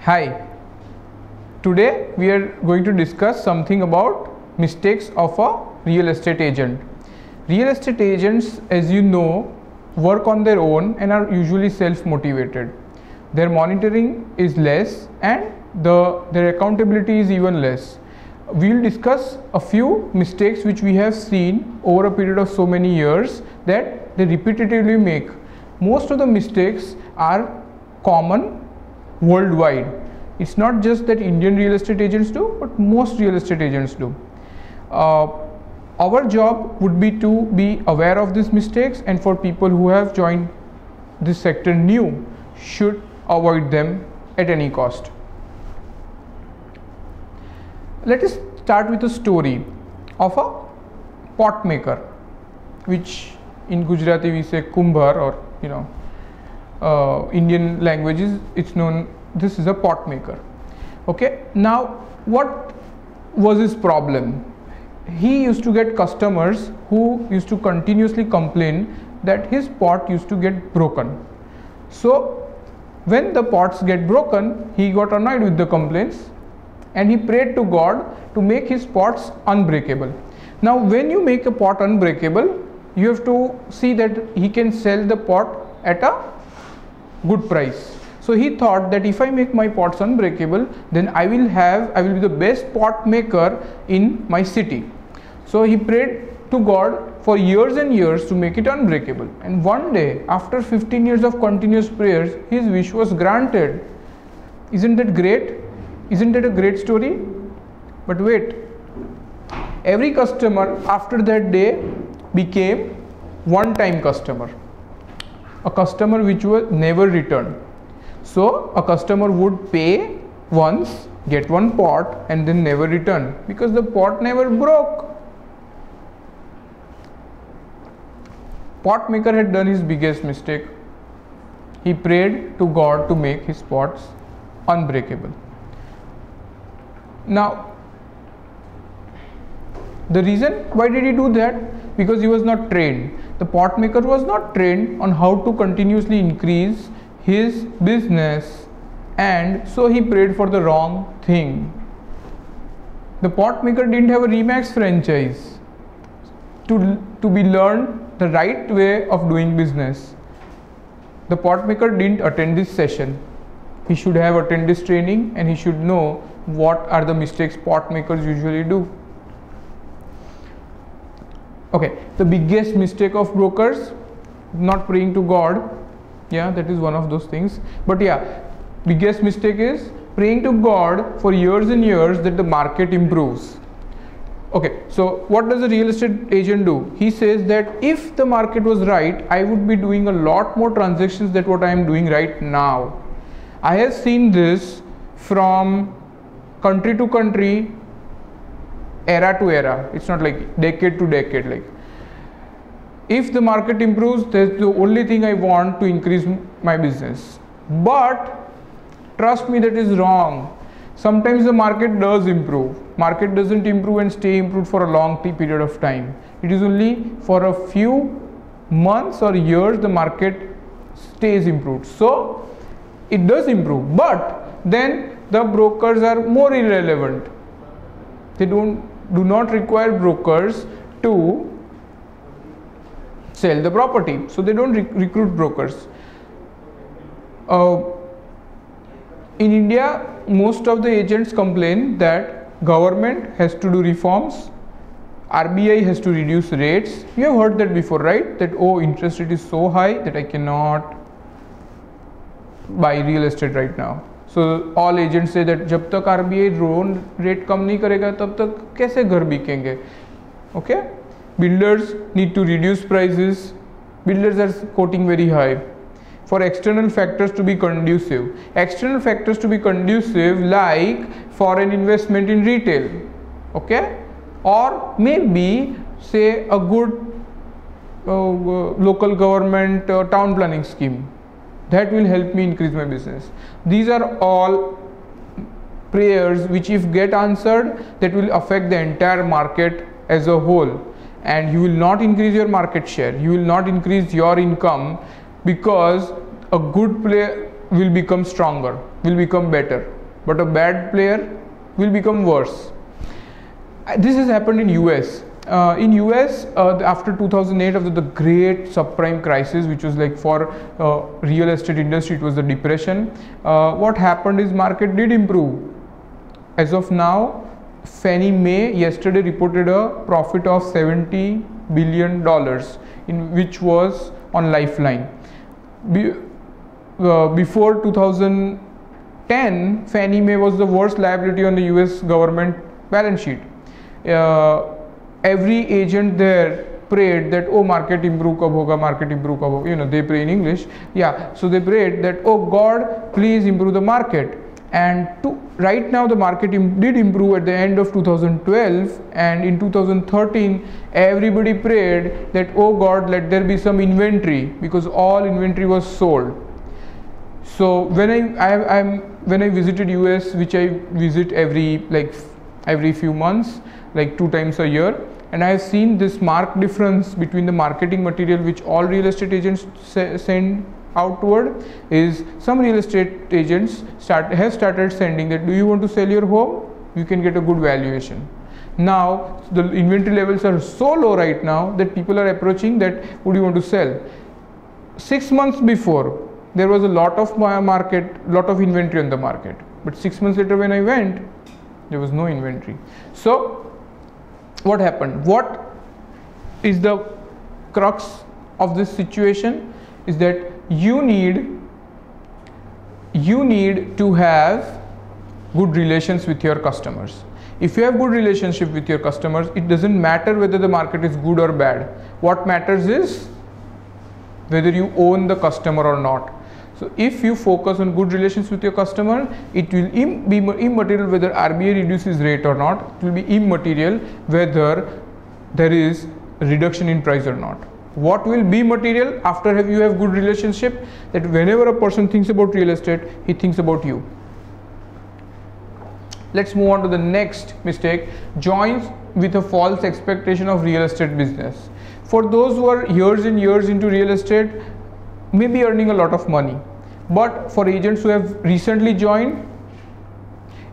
Hi, today we are going to discuss something about mistakes of a real estate agent. Real estate agents, as you know, work on their own and are usually self-motivated. Their monitoring is less and their accountability is even less. We will discuss a few mistakes which we have seen over a period of so many years that they repetitively make. Most of the mistakes are common worldwide. It's not just that Indian real estate agents do, but most real estate agents do. Our job would be to be aware of these mistakes, and for people who have joined this sector new should avoid them at any cost. Let us start with a story of a pot maker, which in Gujarati we say kumbhar, or Indian languages it's known, this is a pot maker. Okay, now what was his problem? He used to get customers who used to continuously complain that his pot used to get broken. So when the pots get broken, he got annoyed with the complaints and he prayed to God to make his pots unbreakable. Now when you make a pot unbreakable, you have to see that he can sell the pot at a good price. So he thought that if I make my pots unbreakable, then I will be the best pot maker in my city. So he prayed to God for years and years to make it unbreakable. And one day, after 15 years of continuous prayers, his wish was granted. Isn't that great? Isn't that a great story? But wait, every customer after that day became one-time customer. A customer which was never returned. So a customer would pay once, get one pot and then never return because the pot never broke. Pot maker had done his biggest mistake. He prayed to God to make his pots unbreakable. Now, the reason why did he do that? Because he was not trained. The pot maker was not trained on how to continuously increase his business, and so he prayed for the wrong thing. The pot maker didn't have a Remax franchise to be learned the right way of doing business. The pot maker didn't attend this session. He should have attended this training and he should know what are the mistakes pot makers usually do. Okay, the biggest mistake of brokers, not praying to God. Yeah, that is one of those things. But yeah, biggest mistake is praying to God for years and years that the market improves. Okay, so what does a real estate agent do? He says that if the market was right, I would be doing a lot more transactions than what I am doing right now. I have seen this from country to country, era to era. It's not like decade to decade. Like, if the market improves, that's the only thing I want to increase my business. But trust me, that is wrong. Sometimes the market does improve. Market doesn't improve and stay improved for a long period of time. It is only for a few months or years the market stays improved. So it does improve, but then the brokers are more irrelevant. They do not require brokers to sell the property, so they don't recruit brokers. In India, most of the agents complain that government has to do reforms, RBI has to reduce rates. You have heard that before, right? That, oh, interest rate is so high that I cannot buy real estate right now. So all agents say that जब तक RBI loan rate कम नहीं करेगा तब तक कैसे घर बिकेंगे? Okay? Builders need to reduce prices. Builders are quoting very high. For external factors to be conducive. External factors to be conducive like foreign investment in retail. Okay? Or maybe say a good local government town planning scheme. That will help me increase my business. These are all prayers which if get answered, that will affect the entire market as a whole. And you will not increase your market share. You will not increase your income because a good player will become stronger, will become better. but a bad player will become worse. This has happened in US. In US, after 2008, after the great subprime crisis, which was like for real estate industry, it was the depression. What happened is market did improve. As of now, Fannie Mae yesterday reported a profit of $70 billion, in which was on Lifeline. Before 2010, Fannie Mae was the worst liability on the US government balance sheet. Every agent there prayed that, oh, market improve kab hoga, market improve kab hoga. You know, they pray in English. Yeah, so they prayed that, oh God, please improve the market. And right now the market did improve at the end of 2012, and in 2013 everybody prayed that, oh God, let there be some inventory, because all inventory was sold. So when I visited US, which I visit every few months, like 2 times a year, and I have seen this marked difference between the marketing material which all real estate agents send outward. Is some real estate agents have started sending that, do you want to sell your home? You can get a good valuation. Now the inventory levels are so low right now that people are approaching that, would you want to sell? 6 months before there was a lot of inventory on the market, but 6 months later when I went, there was no inventory. So what happened? What is the crux of this situation is that you need to have good relations with your customers. If you have good relationship with your customers, it doesn't matter whether the market is good or bad. What matters is whether you own the customer or not. So if you focus on good relations with your customer, it will be immaterial whether RBI reduces rate or not. It will be immaterial whether there is a reduction in price or not. What will be material after you have good relationship? That whenever a person thinks about real estate, he thinks about you. Let's move on to the next mistake. Joins with a false expectation of real estate business. For those who are years and years into real estate, may be earning a lot of money, but for agents who have recently joined,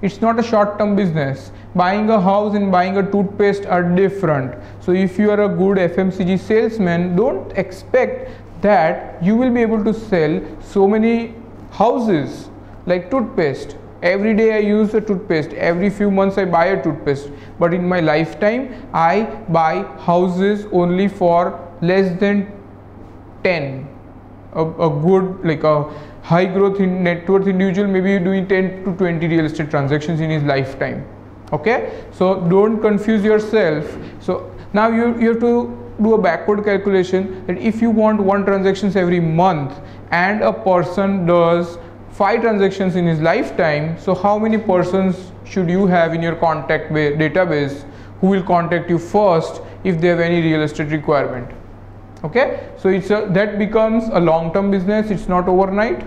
it's not a short-term business. Buying a house and buying a toothpaste are different. So if you are a good FMCG salesman, don't expect that you will be able to sell so many houses like toothpaste. Every day I use a toothpaste, every few months I buy a toothpaste, but in my lifetime I buy houses only for less than 10. A good, like a high growth in net worth individual may be doing 10 to 20 real estate transactions in his lifetime. Okay, so don't confuse yourself. So now you have to do a backward calculation that if you want 1 transactions every month and a person does 5 transactions in his lifetime, so how many persons should you have in your contact database who will contact you first if they have any real estate requirement? Okay, so that becomes a long-term business. It's not overnight.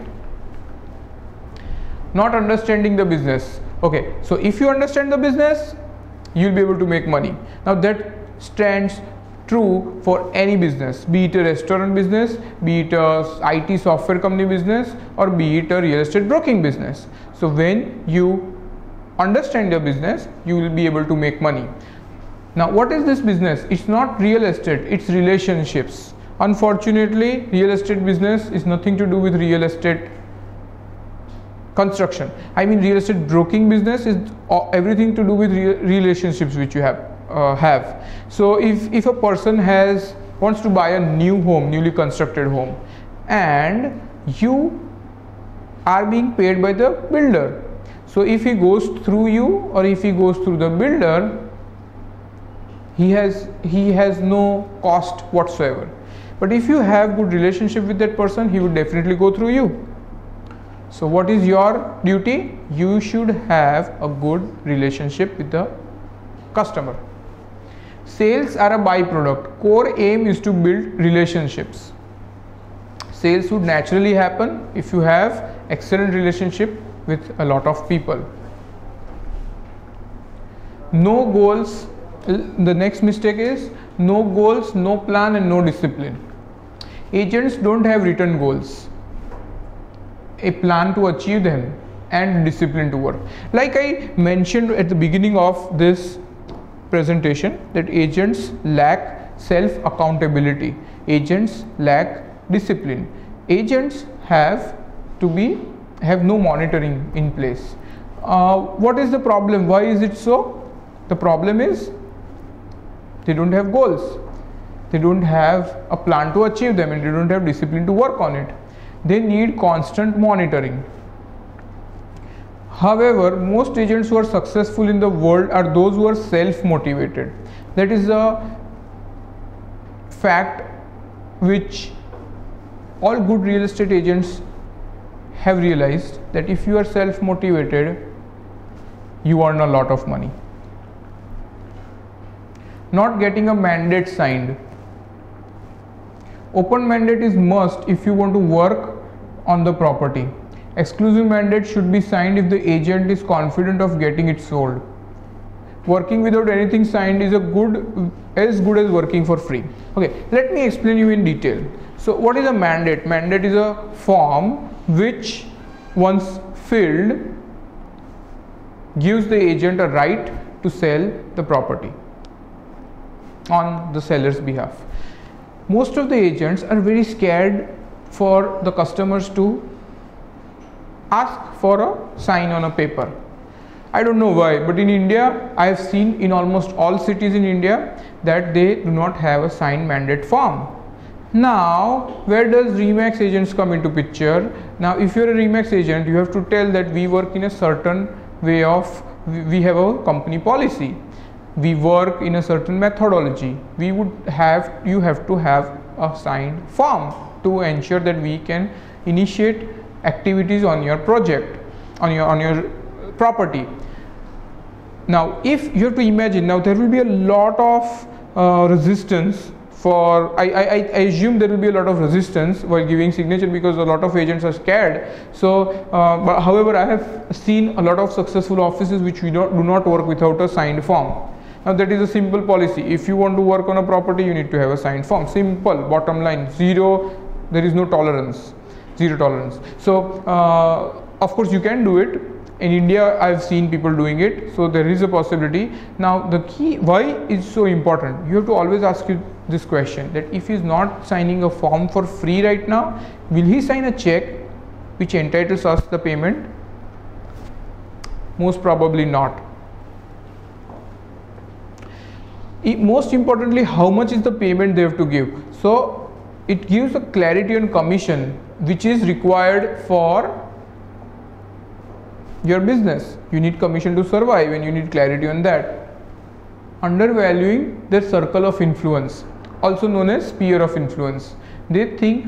Not understanding the business. Okay, so if you understand the business, you'll be able to make money. Now that stands true for any business, be it a restaurant business, be it a IT software company business, or be it a real estate broking business. So when you understand your business, you will be able to make money. Now what is this business? It's not real estate, it's relationships. Unfortunately, real estate business is nothing to do with real estate construction. I mean, real estate broking business is everything to do with relationships which you have. So if a person wants to buy a new home, newly constructed home, and you are being paid by the builder, so if he goes through you or if he goes through the builder, he has no cost whatsoever. But if you have good relationship with that person, he would definitely go through you. So what is your duty? You should have a good relationship with the customer. Sales are a byproduct. Core aim is to build relationships. Sales would naturally happen if you have excellent relationship with a lot of people. No goals. The next mistake is no goals, no plan, and no discipline. Agents don't have written goals, a plan to achieve them, and discipline to work. Like I mentioned at the beginning of this presentation, that agents lack self accountability, agents lack discipline, agents have no monitoring in place. What is the problem? Why is it so? The problem is they don't have goals, they don't have a plan to achieve them, and they don't have discipline to work on it. They need constant monitoring. However, most agents who are successful in the world are those who are self-motivated. That is a fact which all good real estate agents have realized, that if you are self-motivated, you earn a lot of money. Not getting a mandate signed. Open mandate is must if you want to work on the property. Exclusive mandate should be signed if the agent is confident of getting it sold. Working without anything signed is as good as working for free. Okay, let me explain you in detail. So what is a mandate? Mandate is a form which, once filled, gives the agent a right to sell the property on the seller's behalf. Most of the agents are very scared for the customers to ask for a sign on a paper. I don't know why, but in India, I have seen in almost all cities in India that they do not have a signed mandate form. Now, where does Remax agents come into picture? Now, if you're a Remax agent, you have to tell that we work in a certain way of, we have a company policy. We work in a certain methodology. You have to have a signed form to ensure that we can initiate activities on your project, on your property. Now, if you have to imagine, now there will be a lot of resistance for, I assume there will be a lot of resistance while giving signature, because a lot of agents are scared. So, but however, I have seen a lot of successful offices which do not work without a signed form. Now that is a simple policy. If you want to work on a property, you need to have a signed form. Simple, bottom line, zero, there is no tolerance, zero tolerance. So of course you can do it. In India, I've seen people doing it, so there is a possibility. Now the key, why is so important? You have to always ask you this question, that if he is not signing a form for free right now, will he sign a check which entitles us the payment? Most probably not. Most importantly, how much is the payment they have to give? So it gives a clarity on commission which is required for your business. You need commission to survive and you need clarity on that. Undervaluing their circle of influence, also known as sphere of influence. They think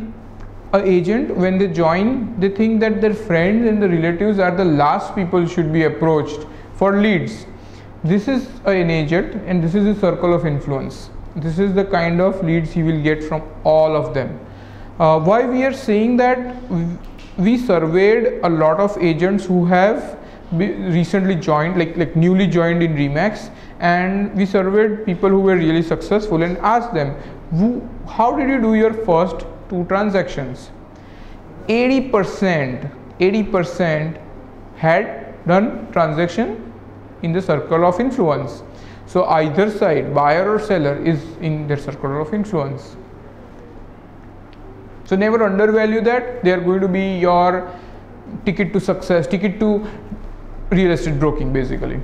an agent, when they join, they think that their friends and the relatives are the last people should be approached for leads. This is an agent and this is a circle of influence. This is the kind of leads he will get from all of them. Why we are saying that? We surveyed a lot of agents who have recently joined, like newly joined in Remax, and we surveyed people who were really successful and asked them, how did you do your first 2 transactions? 80% had done transaction in the circle of influence. So either side, buyer or seller, is in their circle of influence. So never undervalue that. They are going to be your ticket to success, ticket to real estate broking basically.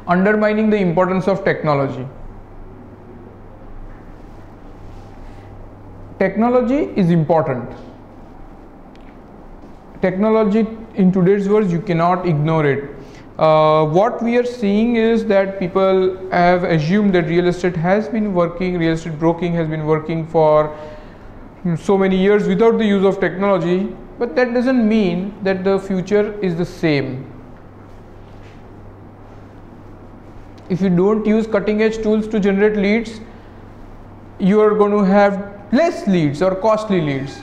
Undermining the importance of technology. Technology is important. Technology in today's world, you cannot ignore it. What we are seeing is that people have assumed that real estate broking has been working for so many years without the use of technology, but that doesn't mean that the future is the same. If you don't use cutting edge tools to generate leads, you are going to have less leads or costly leads.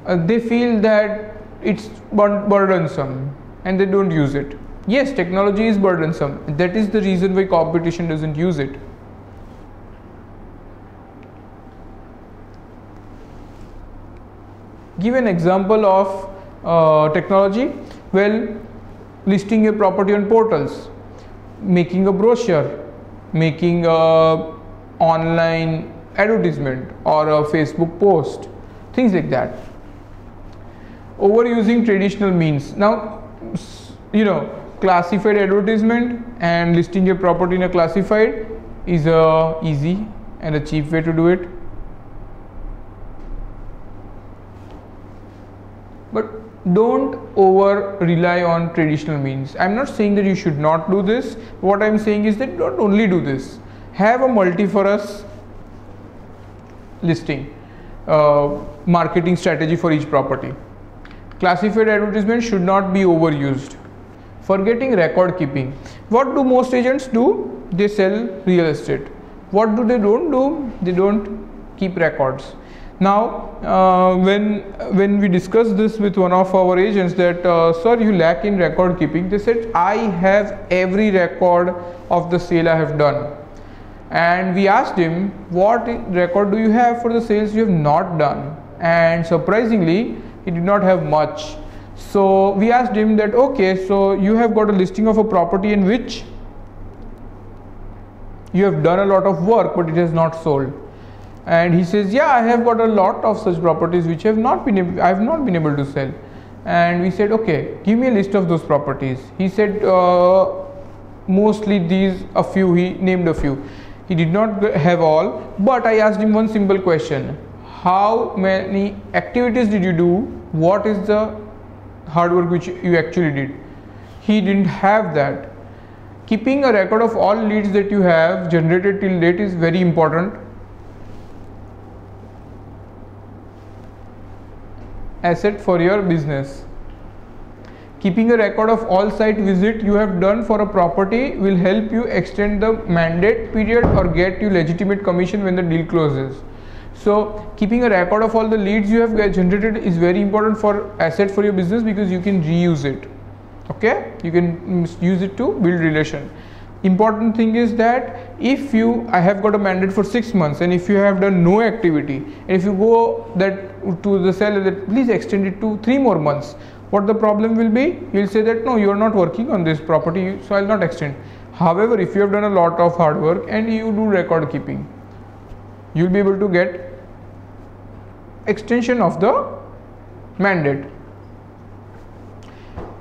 They feel that it's burdensome and they don't use it. Yes, technology is burdensome. That is the reason why competition doesn't use it. Give an example of technology? Well, listing your property on portals, making a brochure, making a online advertisement or a Facebook post, things like that. Overusing traditional means. Now, classified advertisement and listing your property in a classified is a easy and a cheap way to do it. But don't over rely on traditional means. I'm not saying that you should not do this. What I'm saying is that don't only do this. Have a multi-purpose listing, marketing strategy for each property. Classified advertisement should not be overused. Forgetting record keeping. What do most agents do? They sell real estate. What do? They don't keep records. Now, when we discussed this with one of our agents that, sir, you lack in record keeping, they said, I have every record of the sale I have done. And we asked him, what record do you have for the sales you have not done? And surprisingly, he did not have much. So we asked him that, okay, so you have got a listing of a property in which you have done a lot of work but it has not sold. And he says, yeah, I have got a lot of such properties which I have not been able to sell. And we said, okay, give me a list of those properties. He said, mostly these, a few. He named a few. He did not have all, but I asked him one simple question: how many activities did you do? What is the hard work which you actually did? He didn't have that. Keeping a record of all leads that you have generated till date is very important. Asset for your business. Keeping a record of all site visit you have done for a property will help you extend the mandate period or get you legitimate commission when the deal closes. So keeping a record of all the leads you have generated is very important for asset for your business, because you can reuse it. Okay, you can use it to build relation. Important thing is that if I have got a mandate for 6 months, and if you have done no activity, and if you go to the seller that please extend it to 3 more months, what the problem will be? You will say that no, you are not working on this property, so I will not extend. However, if you have done a lot of hard work and you do record keeping, you will be able to get extension of the mandate.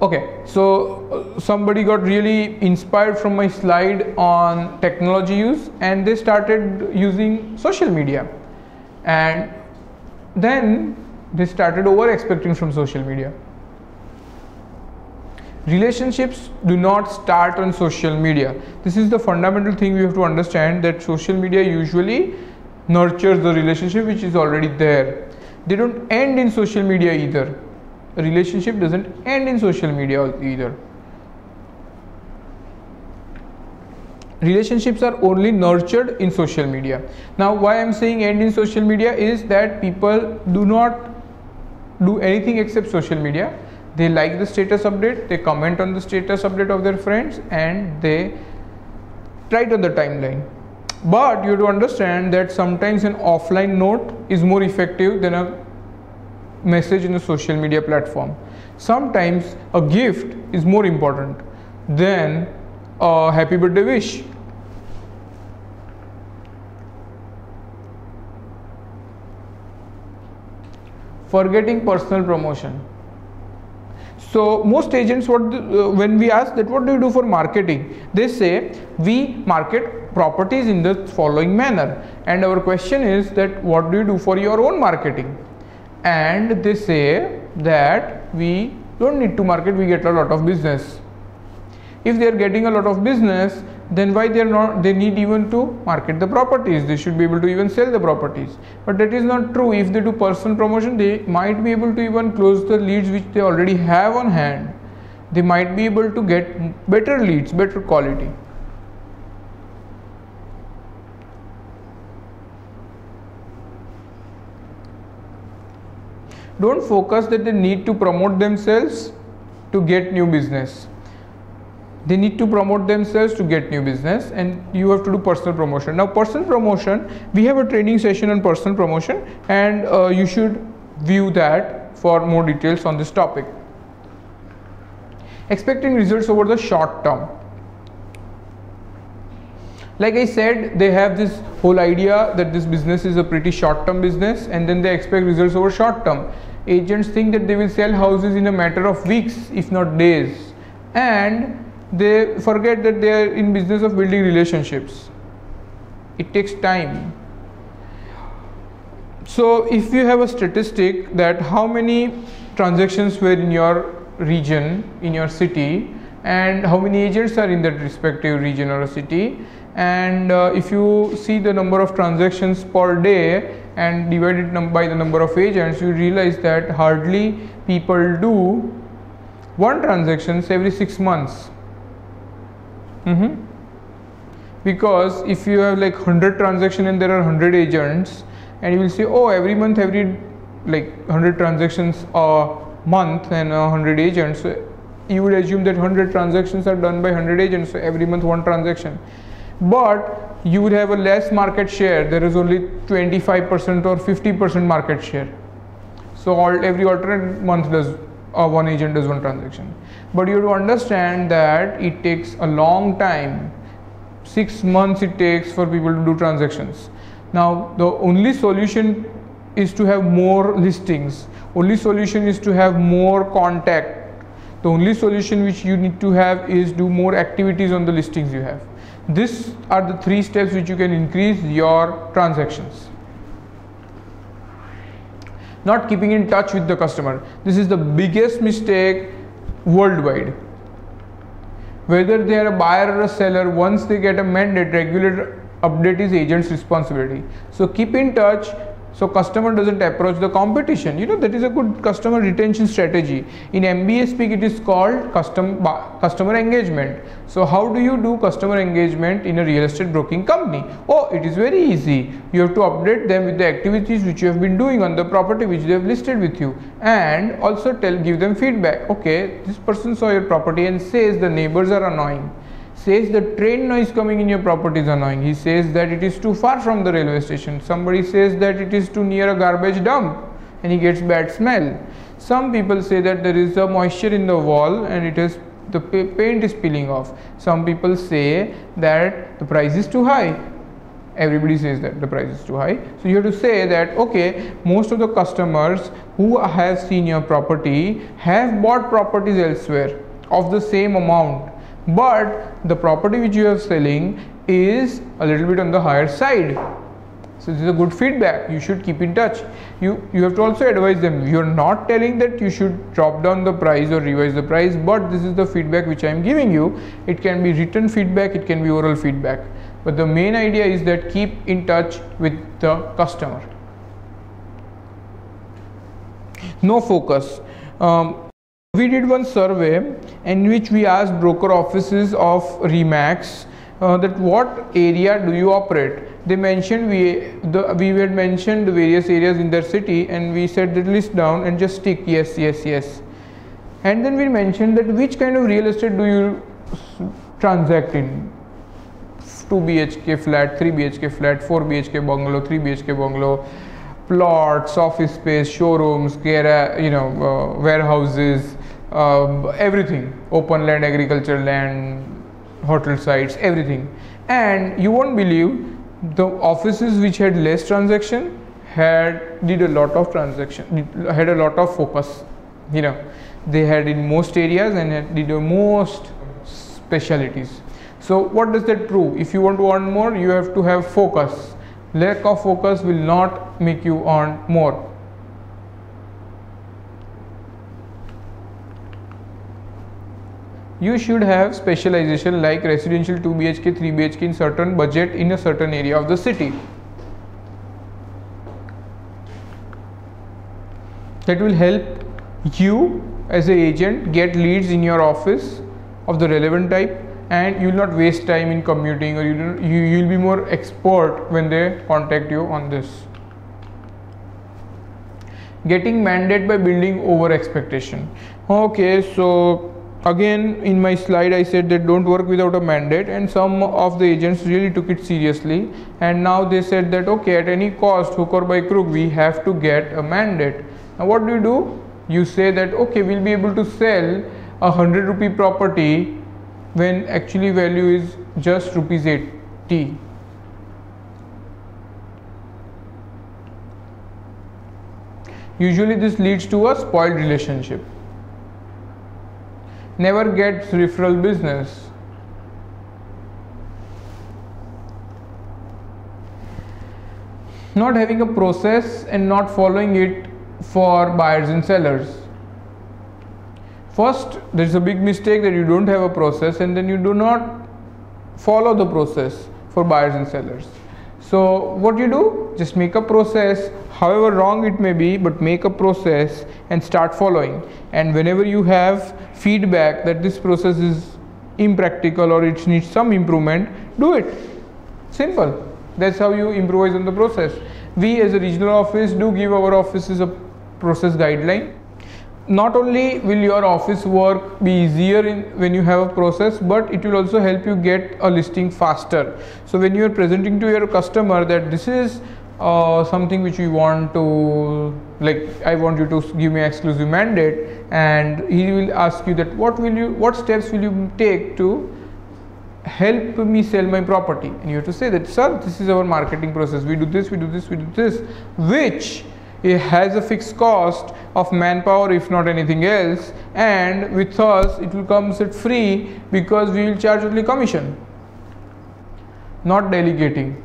Okay, so somebody got really inspired from my slide on technology use, and they started using social media, and then they started over expecting from social media. Relationships do not start on social media. This is the fundamental thing we have to understand, that social media usually nurtures the relationship which is already there. They don't end in social media either. A relationship doesn't end in social media either. Relationships are only nurtured in social media. Now, why I am saying end in social media is that people do not do anything except social media. They like the status update, they comment on the status update of their friends, and they write on the timeline. But you have to understand that sometimes an offline note is more effective than a message in a social media platform. Sometimes a gift is more important than a happy birthday wish. Forgetting personal promotion. So most agents, when we ask that what do you do for marketing, they say we market properties in the following manner, and our question is that what do you do for your own marketing? And they say that we don't need to market, we get a lot of business. If they are getting a lot of business, then why they need even to market the properties? They should be able to even sell the properties. But that is not true. If they do personal promotion, they might be able to even close the leads which they already have on hand. They might be able to get better leads, better quality. Don't focus that they need to promote themselves to get new business. They need to promote themselves to get new business, and you have to do personal promotion. Now, personal promotion, we have a training session on personal promotion, and you should view that for more details on this topic. Expecting results over the short term. Like I said, they have this whole idea that this business is a pretty short term business, and then they expect results over short term. Agents think that they will sell houses in a matter of weeks, if not days, and they forget that they are in business of building relationships. It takes time. So if you have a statistic that how many transactions were in your region, in your city, and how many agents are in that respective region or a city, and if you see the number of transactions per day and divide it by the number of agents, you realize that hardly people do one transactions every 6 months. Because if you have like 100 transactions and there are 100 agents, and you will say, oh, every month, every like 100 transactions a month and 100 agents, so you would assume that 100 transactions are done by 100 agents, so every month one transaction. But you would have a less market share. There is only 25% or 50% market share. So every alternate month does one agent does one transaction. But you have to understand that it takes a long time. 6 months it takes for people to do transactions. Now the only solution is to have more listings. Only solution is to have more contact. The only solution which you need to have is do more activities on the listings you have. These are the 3 steps which you can increase your transactions. Not keeping in touch with the customer. This is the biggest mistake worldwide. Whether they are a buyer or a seller, once they get a mandate, regular update is agent's responsibility. So keep in touch so customer doesn't approach the competition. You know, that is a good customer retention strategy. In MBA speak, it is called customer engagement. So how do you do customer engagement in a real estate broking company? Oh, it is very easy. You have to update them with the activities which you have been doing on the property which they have listed with you, and also give them feedback. Okay, this person saw your property and says the neighbors are annoying. Says the train noise coming in your property is annoying. He says that it is too far from the railway station. Somebody says that it is too near a garbage dump and he gets bad smell. Some people say that there is a moisture in the wall and it is the paint is peeling off. Some people say that the price is too high. Everybody says that the price is too high. So you have to say that, okay, most of the customers who have seen your property have bought properties elsewhere of the same amount, but the property which you are selling is a little bit on the higher side. So this is a good feedback. You should keep in touch. You have to also advise them. You are not telling that you should drop down the price or revise the price, but this is the feedback which I am giving you. It can be written feedback, it can be oral feedback, but the main idea is that keep in touch with the customer. No focus. We did one survey in which we asked broker offices of Remax that what area do you operate. They mentioned we had mentioned the various areas in their city, and we said that list down and just tick yes, yes, yes. And then we mentioned that which kind of real estate do you transact in. 2 BHK flat, 3 BHK flat, 4 BHK bungalow, 3 BHK bungalow, plots, office space, showrooms, warehouses, everything, open land, agriculture land, hotel sites, everything. And you won't believe, the offices which had less transaction did a lot of transaction, had a lot of focus. They had in most areas and did most specialities. So what does that prove? If you want to earn more, you have to have focus. Lack of focus will not make you earn more. You should have specialization like residential 2 BHK, 3 BHK in certain budget in a certain area of the city. That will help you as an agent get leads in your office of the relevant type, and you will not waste time in commuting, or you will be more expert when they contact you on this. Getting mandate by building over expectation. Okay, so again in my slide I said that don't work without a mandate, and some of the agents really took it seriously, and now they said that okay, at any cost, hook or by crook, we have to get a mandate. Now what do? You say that okay, we'll be able to sell a 100 rupee property when actually value is just rupees 80. Usually this leads to a spoiled relationship. Never gets referral business. Not having a process and not following it for buyers and sellers. First, there is a big mistake that you don't have a process and then you do not follow the process for buyers and sellers. So what you do, just make a process, however wrong it may be, but make a process and start following. And whenever you have feedback that this process is impractical or it needs some improvement, do it. Simple. That's how you improvise on the process. We as a regional office do give our offices a process guideline. Not only will your office work be easier when you have a process, but it will also help you get a listing faster. So when you are presenting to your customer that this is something which we want to, like, I want you to give me exclusive mandate, and he will ask you that what steps will you take to help me sell my property, and you have to say that, sir, this is our marketing process, we do this, we do this, we do this, which it has a fixed cost of manpower if not anything else, and with us it will come set free because we will charge only commission. Not delegating.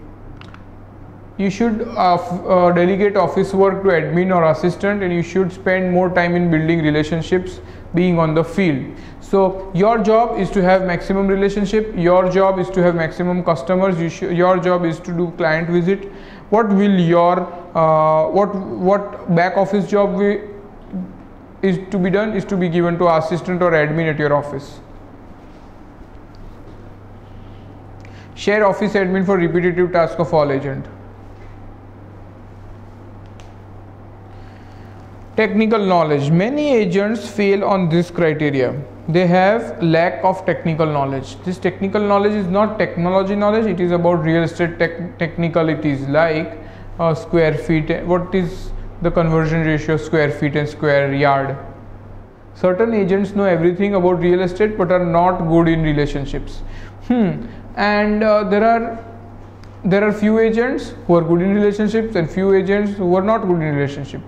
You should delegate office work to admin or assistant, and you should spend more time in building relationships, being on the field. So your job is to have maximum relationship, your job is to have maximum customers, your job is to do client visit. What will your what back office job is to be done is to be given to assistant or admin at your office. Share office admin for repetitive task of all agent. Technical knowledge. Many agents fail on this criteria. They have lack of technical knowledge. This technical knowledge is not technology knowledge, it is about real estate technicalities like square feet, what is the conversion ratio of square feet and square yard. Certain agents know everything about real estate but are not good in relationships. And there are few agents who are good in relationships and few agents who are not good in relationship.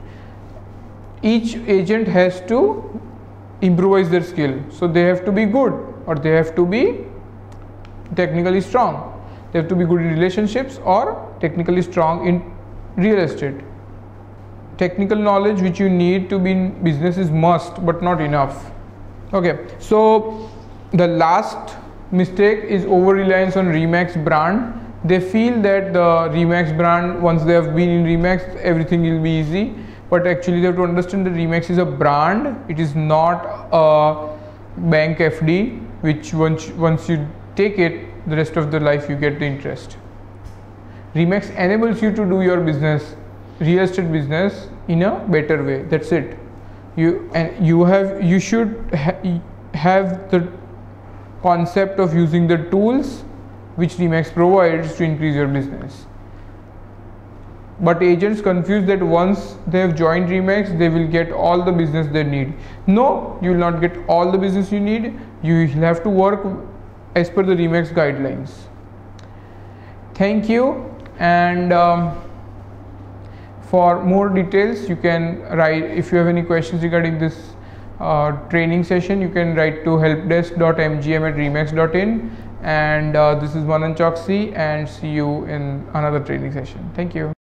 Each agent has to improvise their skill, so they have to be good or they have to be technically strong. They have to be good in relationships or technically strong in real estate. Technical knowledge which you need to be in business is must but not enough. Okay, so the last mistake is over reliance on Remax brand. They feel that the Remax brand, once they have been in Remax, everything will be easy. But actually they have to understand that Remax is a brand, it is not a bank FD which once you take it, the rest of the life you get the interest. Remax enables you to do your business, real estate business, in a better way. That's it. You should have the concept of using the tools which Remax provides to increase your business. But agents confuse that once they have joined Remax, they will get all the business they need. No, you will not get all the business you need. You will have to work as per the Remax guidelines. Thank you, and for more details you can write, if you have any questions regarding this training session, you can write to helpdesk.mgm@remax.in, and this is Manan Choksi, and see you in another training session. Thank you.